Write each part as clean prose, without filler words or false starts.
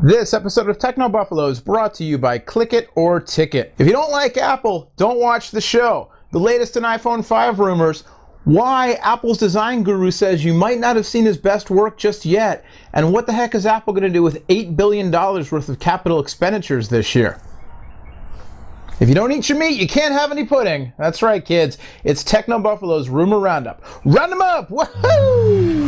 This episode of Techno Buffalo is brought to you by Click It or Ticket. If you don't like Apple, don't watch the show. The latest in iPhone 5 rumors, why Apple's design guru says you might not have seen his best work just yet, and what the heck is Apple going to do with $8 billion worth of capital expenditures this year? If you don't eat your meat, you can't have any pudding. That's right, kids. It's Techno Buffalo's Rumor Roundup. Round them up! Woohoo!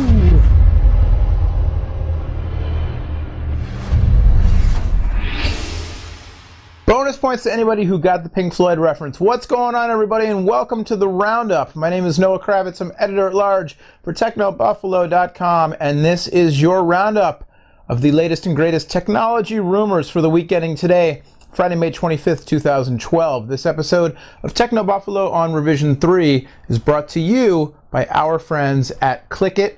Bonus points to anybody who got the Pink Floyd reference. What's going on, everybody, and welcome to the Roundup. My name is Noah Kravitz. I'm editor-at-large for TechnoBuffalo.com, and this is your Roundup of the latest and greatest technology rumors for the week ending today, Friday, May 25th, 2012. This episode of Techno Buffalo on Revision 3 is brought to you by our friends at Click It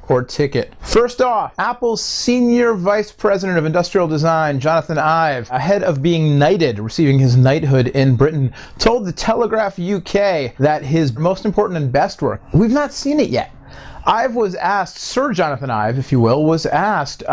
or Ticket. First off, Apple's Senior Vice President of Industrial Design, Jonathan Ive, ahead of being knighted, receiving his knighthood in Britain, told the Telegraph UK that his most important and best work, we've not seen it yet. Ive was asked, Sir Jonathan Ive, if you will, was asked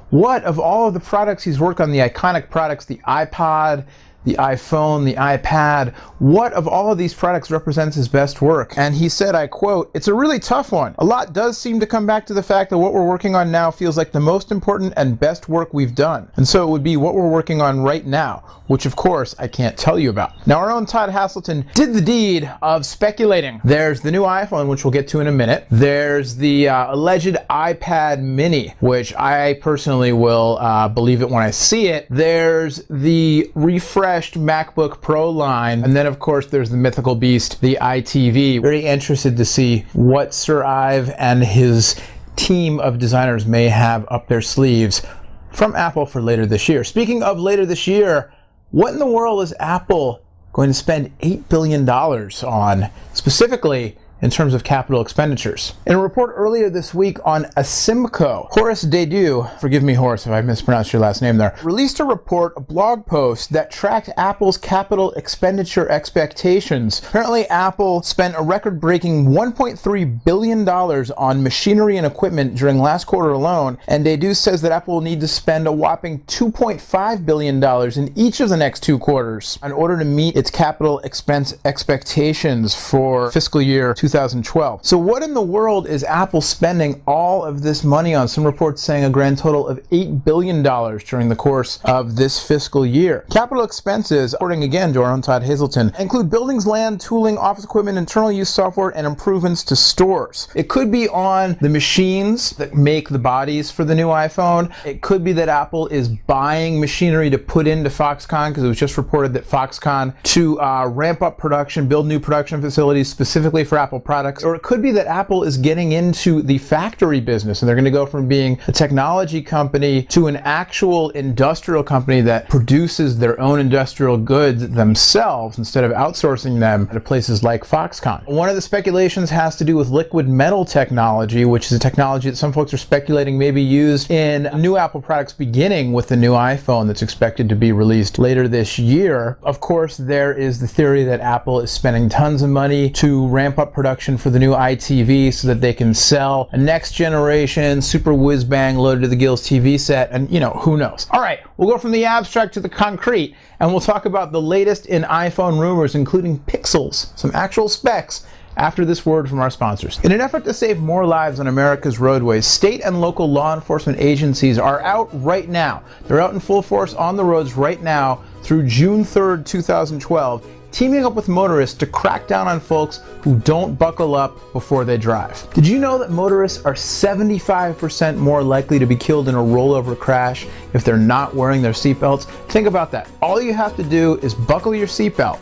what of all of the products he's worked on, the iconic products, the iPod, the iPhone, the iPad, what of all of these products represents his best work? And he said, I quote, "It's a really tough one. A lot does seem to come back to the fact that what we're working on now feels like the most important and best work we've done. And so it would be what we're working on right now, which of course I can't tell you about." Now our own Todd Haselton did the deed of speculating. There's the new iPhone, which we'll get to in a minute. There's the alleged iPad mini, which I personally will believe it when I see it. There's the refreshed MacBook Pro line, and then of course there's the mythical beast, the iTV. Very interested to see what Sir Ive and his team of designers may have up their sleeves from Apple for later this year. Speaking of later this year, what in the world is Apple going to spend $8 billion on, specifically in terms of capital expenditures? In a report earlier this week on Asimco, Horace Dediu, forgive me Horace if I mispronounced your last name there, released a report, a blog post that tracked Apple's capital expenditure expectations. Apparently Apple spent a record-breaking $1.3 billion on machinery and equipment during last quarter alone, and Dediu says that Apple will need to spend a whopping $2.5 billion in each of the next 2 quarters in order to meet its capital expense expectations for fiscal year 2012. So what in the world is Apple spending all of this money on? Some reports saying a grand total of $8 billion during the course of this fiscal year. Capital expenses, according again to our own Todd Haselton, include buildings, land, tooling, office equipment, internal use software, and improvements to stores. It could be on the machines that make the bodies for the new iPhone. It could be that Apple is buying machinery to put into Foxconn, because it was just reported that Foxconn to ramp up production, build new production facilities specifically for Apple products. Or it could be that Apple is getting into the factory business and they're going to go from being a technology company to an actual industrial company that produces their own industrial goods themselves instead of outsourcing them to places like Foxconn. One of the speculations has to do with liquid metal technology, which is a technology that some folks are speculating may be used in new Apple products beginning with the new iPhone that's expected to be released later this year. Of course, there is the theory that Apple is spending tons of money to ramp up production for the new iTV so that they can sell a next generation super whiz-bang loaded to the gills TV set, and you know, who knows. All right, we'll go from the abstract to the concrete, and we'll talk about the latest in iPhone rumors, including pixels, some actual specs, after this word from our sponsors. In an effort to save more lives on America's roadways, state and local law enforcement agencies are out right now. They're out in full force on the roads right now through June 3rd, 2012, teaming up with motorists to crack down on folks who don't buckle up before they drive. Did you know that motorists are 75% more likely to be killed in a rollover crash if they're not wearing their seatbelts? Think about that. All you have to do is buckle your seatbelt.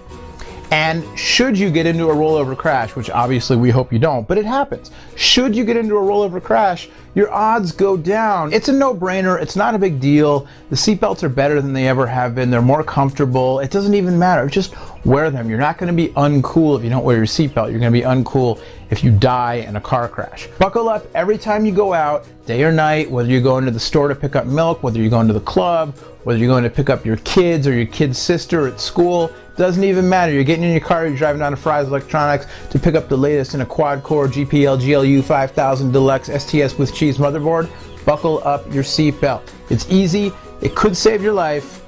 And should you get into a rollover crash, which obviously we hope you don't, but it happens. Should you get into a rollover crash, your odds go down. It's a no-brainer. It's not a big deal. The seatbelts are better than they ever have been. They're more comfortable. It doesn't even matter. Just wear them. You're not going to be uncool if you don't wear your seatbelt. You're going to be uncool if you die in a car crash. Buckle up every time you go out, day or night, whether you're going to the store to pick up milk, whether you're going to the club, whether you're going to pick up your kids or your kid's sister at school. Doesn't even matter. You're getting in your car, you're driving down to Fry's Electronics to pick up the latest in a quad-core GPL GLU 5000 Deluxe STS with cheese motherboard. Buckle up your seatbelt. It's easy, it could save your life,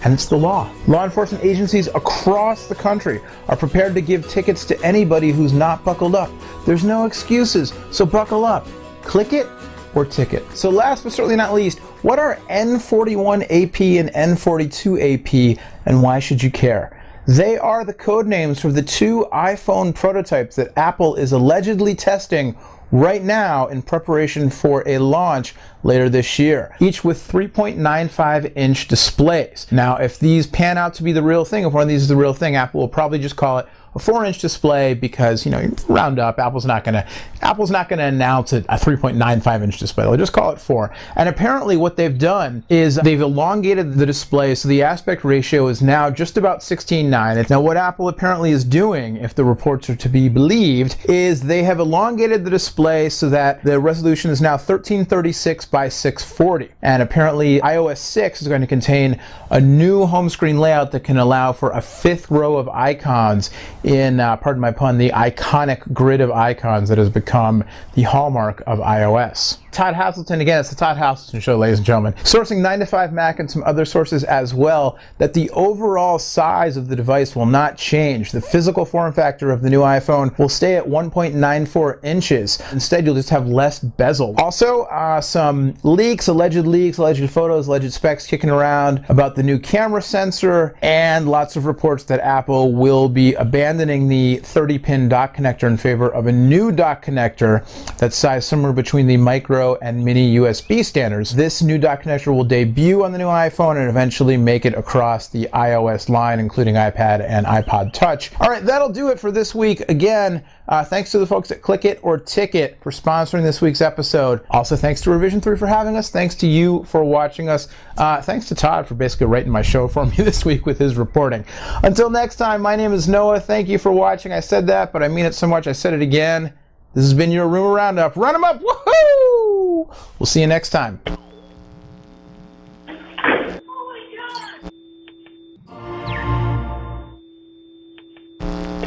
and it's the law. Law enforcement agencies across the country are prepared to give tickets to anybody who's not buckled up. There's no excuses, so buckle up. Click it or ticket. So last but certainly not least, what are N41AP and N42AP, and why should you care? They are the code names for the two iPhone prototypes that Apple is allegedly testing right now in preparation for a launch later this year, each with 3.95-inch displays. Now, if these pan out to be the real thing, if one of these is the real thing, Apple will probably just call it a 4-inch display because, you know, round up, Apple's not gonna announce a 3.95-inch display. They'll just call it 4. And apparently what they've done is they've elongated the display, so the aspect ratio is now just about 16:9. Now what Apple apparently is doing, if the reports are to be believed, is they have elongated the display so that the resolution is now 1336 by 640. And apparently iOS 6 is going to contain a new home screen layout that can allow for a 5th row of icons in, pardon my pun, the iconic grid of icons that has become the hallmark of iOS. Todd Haselton, again, it's the Todd Haselton Show, ladies and gentlemen, sourcing 9to5Mac and some other sources as well, that the overall size of the device will not change. The physical form factor of the new iPhone will stay at 1.94 inches. Instead, you'll just have less bezel. Also, some leaks, alleged photos, alleged specs kicking around about the new camera sensor, and lots of reports that Apple will be abandoning the 30-pin dock connector in favor of a new dock connector that's sized somewhere between the micro and mini USB standards. This new dock connector will debut on the new iPhone and eventually make it across the iOS line, including iPad and iPod Touch. All right, that'll do it for this week. Again, thanks to the folks at Click It or Ticket for sponsoring this week's episode. Also, thanks to Revision 3 for having us. Thanks to you for watching us. Thanks to Todd for basically writing my show for me this week with his reporting. Until next time, my name is Noah. Thank you for watching. I said that, but I mean it so much I said it again. This has been your Rumor Roundup. Run 'em up! Woohoo! We'll see you next time.